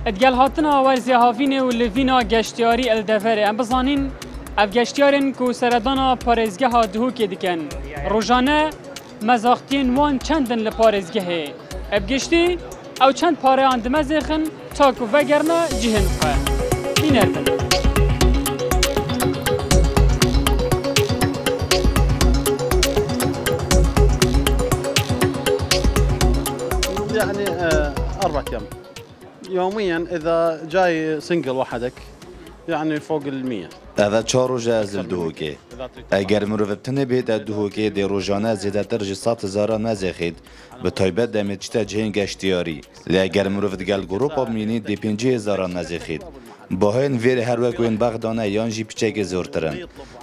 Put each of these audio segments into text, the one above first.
ادگل هاتنا ورزی هافینه و لوینا گشتیاری الدفره ام بزانین اف گشتیارن کو سردانا پارێزگه ها دهوکê dikin rojane mezaqtiyên wan çendin li parêzgehê ev giştî ew çend pareyan dimezêxin ta ku vegerne cihên xwe bînerbin. يعني 4 أيام يوميا إذا جاي سنجل وحدك يعني فوق ال100. هذا چهار از دهوکه. اگر مروت تنه بید دهوکه دی روزانه زیادتر جسات هزار نزخید به تایبت دمیتشت جهان گشتیاری. لی اگر مروت گل گروپا مینی دی 50,000 نزخید. با هن ویر هر وکوین بغدانه یانجی پیچک زورترن.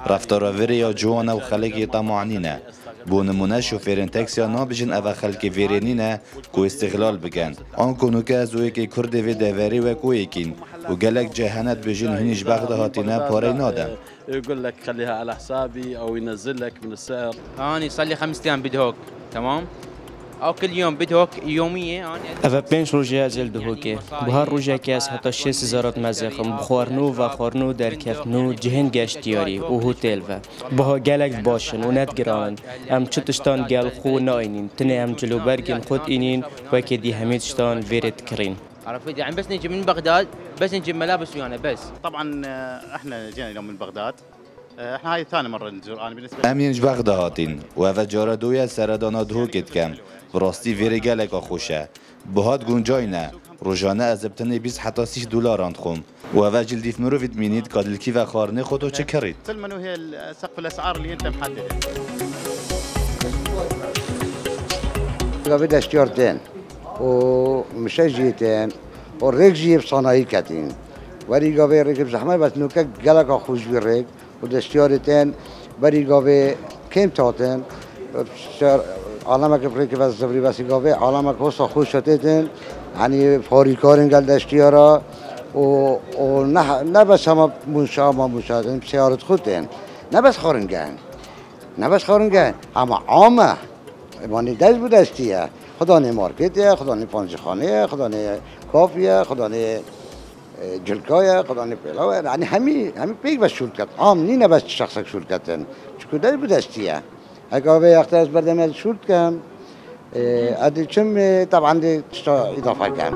رفتار ویر یا جوانه و خلقی طمعنینه. بو نمونه شوفیرین تاکسی نابجن او خلق ویرینینه کو استغلال بگن. آن کنو که از اوی که کرده و دوری و کوی کین و گلک جهنت بجن هنیش بغده هاتینه پاره نادن. يقول لك خليها على حسابي او ينزل لك من السعر. أنا صار لي 5 أيام بدهوك تمام؟ أو كل يوم بدهوك يومية أنا. أفا 5 روزه ازل دهوكه. بهار روزه که از حتی 6,000 مزخم بخورنو و خورنو در کفنو جهن گشتیاری و هتل و بها گلک باشن و ند گرانن. ام چتشتان گل خو ناینین تنه ام جلو برگن خود اینین و که دی همیتشتان ویرت کرین. عرفت يعني بس نجي من بغداد بس نجيب ملابس ويانا بس. طبعا احنا جينا اليوم من بغداد. احنا هاي ثاني مره نزور انا بالنسبه امینج بغده هاتین و او جاره دوی سردانا دهوکت کم براستی ویری گلک خوشه. بهاد گونجای نه روزانه از ابتنی 20 حتی 30 دلار اندخم و او جلدیف مروفید مینید کادلکی و خارنه خودو چه کرید؟ سلمن وهي سقف الاسعار اللي انت محددها. قبل دستيارتين ومشجيتين والرجيب صناعي كاتين وري قبل ركب زحمة بس نوكا جلك أخوش بالرج ودستيارتين وري قبل كم تاتين عالمك بريك بس زبري بس قبل عالمك هوس أخوش شتيتين يعني فاريكارن قال دستيارة و نه بس هم منشأ ما منشأ سيارة خودتين نه بس خارنگان اما عامه مانی دست بود دستیه خدا نه مارکتیه خدا نه پنجخانه خدا نه کافیه خدا نه جلکایه خدا نه پلاوه یعنی همین پیک بس شرکت عام نه بس شخص شرکتن چون دست بود دستیه اگه به اختر از بردم از شرکت کم ادی چم طبعا دی اضافه کم